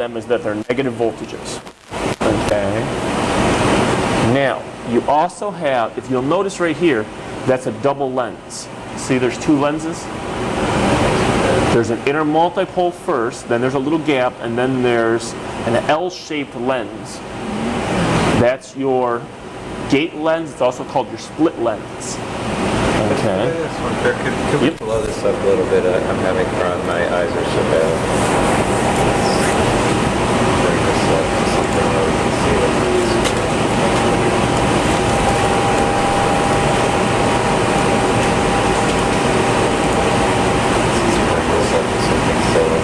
them is that they're negative voltages. Okay. Now, you also have, if you'll notice right here, that's a double lens. See, there's two lenses. There's an inner multipole first, then there's a little gap, and then there's an L-shaped lens. That's your gate lens. It's also called your split lens. Okay. Could we blow this up a little bit? I'm having fun. My eyes are so bad. Bring this up to something where we can see it. Bring this up to something silly.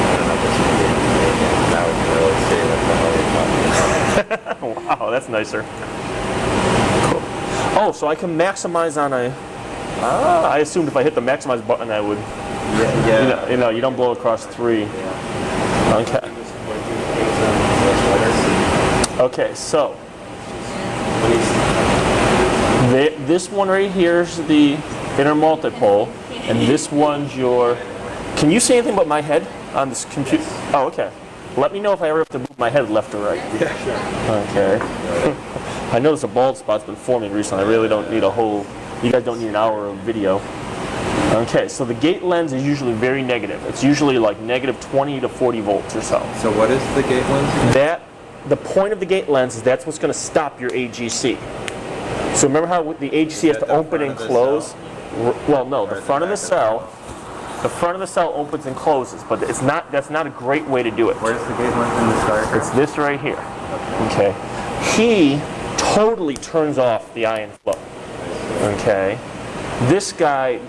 I don't know if it's going to be again. Now we can really see what the hell you're talking about. Wow, that's nicer. Oh, so I can maximize on a... I assumed if I hit the maximize button I would... Yeah. You know, you don't blow across 3. Okay. Okay, so... This one right here is the inner multipole, and this one's your... Can you see anything but my head on this computer? Oh, okay. Let me know if I ever have to move my head left or right. Yeah, sure. Okay. I noticed a bald spot's been forming recently. I really don't need a whole... You guys don't need an hour of video. Okay, so the gate lens is usually very negative. It's usually like negative 20 to 40 volts or so. So what is the gate lens? The point of the gate lens is that's what's going to stop your AGC. So remember how the AGC has to open and close? Well, no, the front of the cell... The front of the cell opens and closes, but it's not. That's not a great way to do it. Where's the gate lens in the diagram? It's this right here. Okay. He totally turns off the ion flow. Okay. This guy,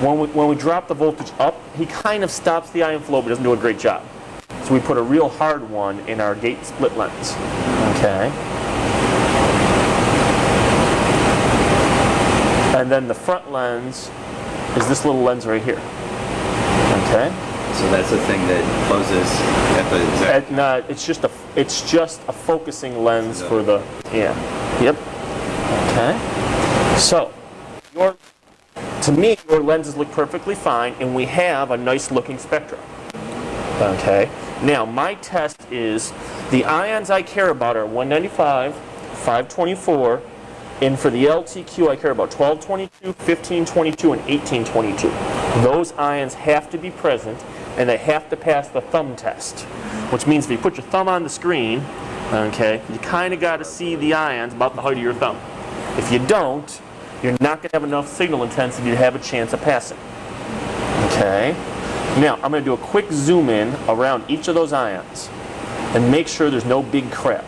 when we drop the voltage up, he kind of stops the ion flow, but doesn't do a great job. So we put a real hard one in our gate split lens. Okay. And then the front lens is this little lens right here. Okay. So that's the thing that closes at the exact... No, it's just a focusing lens for the... Yeah. Yep. Okay. So, to me, your lenses look perfectly fine, and we have a nice looking spectrum. Okay. Now, my test is the ions I care about are 195, 524, and for the LTQ I care about 1222, 1522, and 1822. Those ions have to be present, and they have to pass the thumb test, which means if you put your thumb on the screen, okay, you kind of got to see the ions about the height of your thumb. If you don't, you're not going to have enough signal intensity to have a chance of passing. Okay. Now, I'm going to do a quick zoom in around each of those ions and make sure there's no big crap.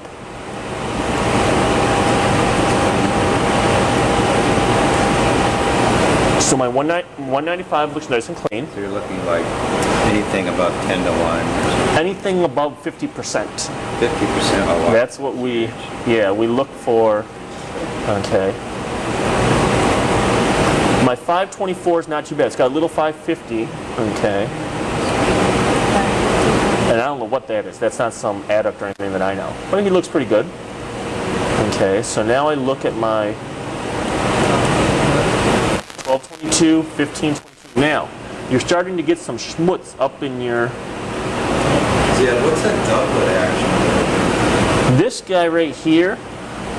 So my 195 looks nice and clean. So you're looking like anything above 10 to 1? Anything above 50%. 50%? Oh, wow. That's what we look for. Okay. My 524 is not too bad. It's got a little 550. Okay. And I don't know what that is. That's not some adduct or anything that I know. But he looks pretty good. Okay, so now I look at my 1222, 1522. Now, you're starting to get some schmutz up in your... Yeah, what's that doublet action? This guy right here,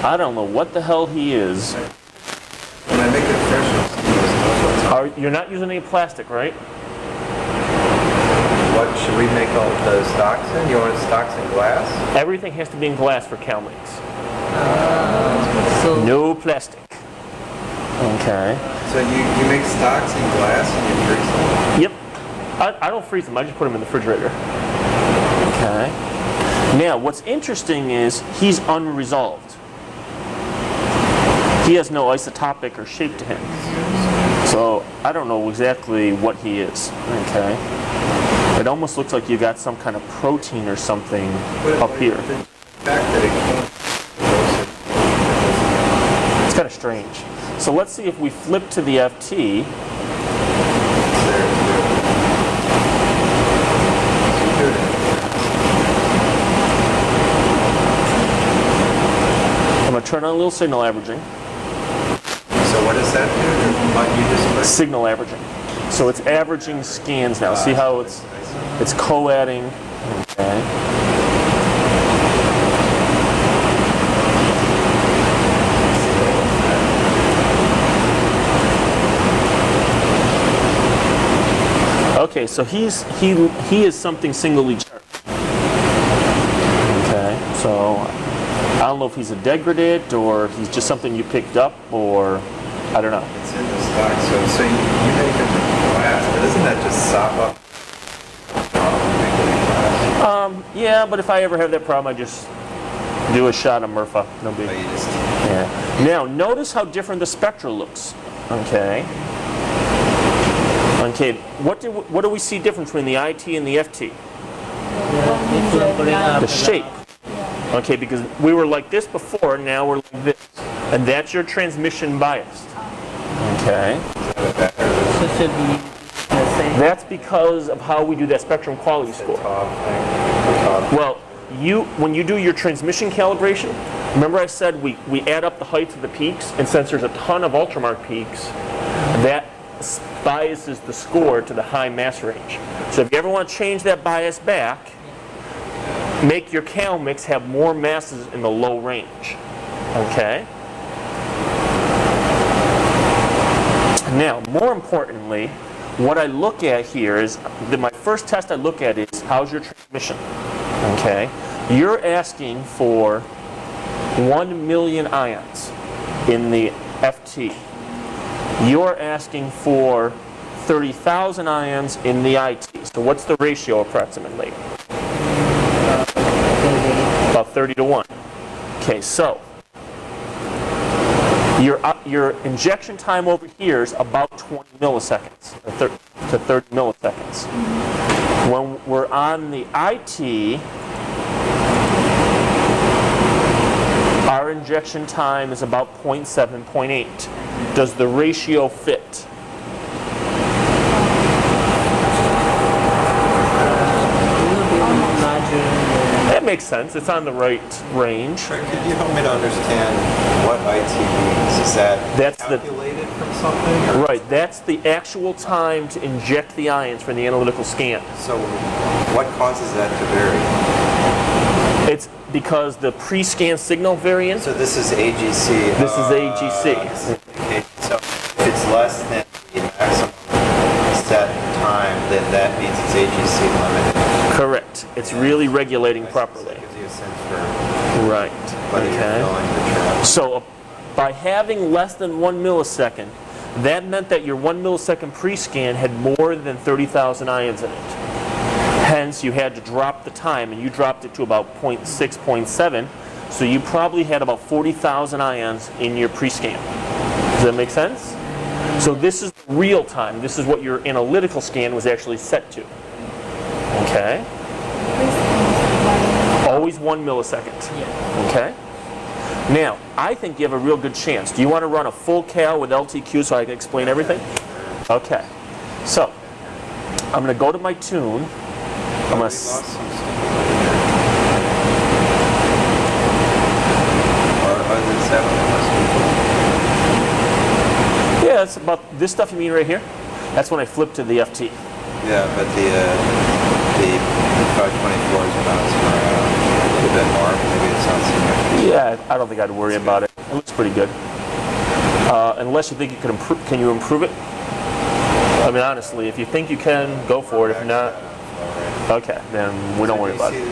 I don't know what the hell he is. When I make it fresh, You're not using any plastic, right? what should we make all the stocks in? You want stocks in glass? Everything has to be in glass for CalMates. So No plastic. Okay. So you make stocks in glass and you freeze them? Yep. I don't freeze them. I just put them in the refrigerator. Okay. Now, what's interesting is he's unresolved. He has no isotopic or shape to him. So I don't know exactly what he is. Okay. It almost looks like you got some kind of protein or something up here. The fact that it It's kind of strange. So let's see if we flip to the FT. I'm going to turn on a little signal averaging. So what does that do? What you display? Signal averaging. So it's averaging scans now. See how it's... I It's co-adding. Okay. Okay, so he is something singly charged. Okay, so I don't know if he's a degradate or he's just something you picked up, or I don't know. It's in the stock, so you make it glass, but doesn't that just sop up? Yeah, but if I ever have that problem, I just do a shot of Murpha. No big. Oh, you just Yeah. Now, notice how different the spectra looks. Okay. Okay. What do we see difference between the IT and the FT? The shape. Okay, because we were like this before, now we're like this. And that's your transmission bias. Okay. So should be the same. That's because of how we do that spectrum quality score. top thing. Well, when you do your transmission calibration, remember I said we add up the heights of the peaks, and since there's a ton of ultramark peaks, that biases the score to the high mass range. So if you ever want to change that bias back, make your cal mix have more masses in the low range. Okay? Now, more importantly, what I look at here is, my first test I look at is, how's your transmission? Okay? You're asking for 1 million ions in the FT. You're asking for 30,000 ions in the IT. So what's the ratio approximately? About 30 to 1. Okay, so your injection time over here is about 20 milliseconds, or to 30 milliseconds. When we're on the IT, our injection time is about 0.7, 0.8. Does the ratio fit? That makes sense. It's on the right range. Could you help me to understand what IT means? Is that calculated from something? Or? Right. That's the actual time to inject the ions for the analytical scan. So what causes that to vary? It's because the pre-scan signal variance. So this is AGC. This is AGC. Okay, so if it's less than the maximum set time, then that means it's AGC limited. Correct. It's really regulating properly. That gives you a sense for Right. whether you're filling the trap. So by having less than 1 millisecond, that meant that your 1 millisecond pre-scan had more than 30,000 ions in it. Hence, you had to drop the time, and you dropped it to about 0.6, 0.7, so you probably had about 40,000 ions in your pre-scan. Does that make sense? So this is real time. This is what your analytical scan was actually set to. Okay? Always 1 millisecond. Okay? Now, I think you have a real good chance. Do you want to run a full cal with LTQ so I can explain everything? Okay. So, I'm going to go to my tune. I'm going to... Yeah, it's about this stuff you mean right here? That's when I flip to the FT. Yeah, but the 524 is bouncing around a little bit more. Maybe it's not so much. Yeah, I don't think I'd worry about it. It looks pretty good. Unless you think you can improve. Can you improve it? I mean, honestly, if you think you can, go for it. If not, okay, then we don't worry about it.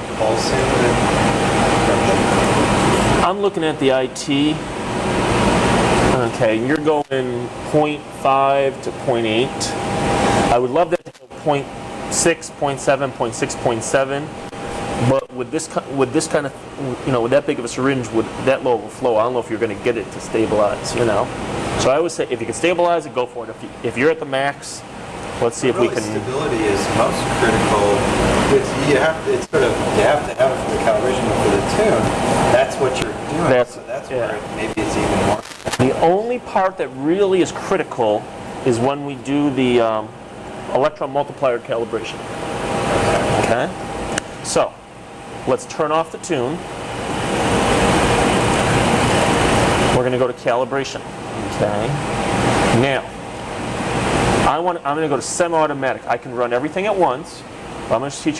I'm looking at the IT. Okay, you're going 0.5 to 0.8. I would love that to go 0.6, 0.7, 0.6, 0.7. But with this kind of, with that big of a syringe, with that low of a flow, I don't know if you're going to get it to stabilize, So I always say, if you can stabilize it, go for it. If you're at the max, let's see if we can. Stability is most critical. You have to have it for the calibration, but for the tune, that's what you're doing. So that's where maybe it's even more. The only part that really is critical is when we do the electron multiplier calibration. Okay? So, let's turn off the tune. We're going to go to calibration. Okay? Now, I'm going to go to semi-automatic. I can run everything at once, I'm going to teach you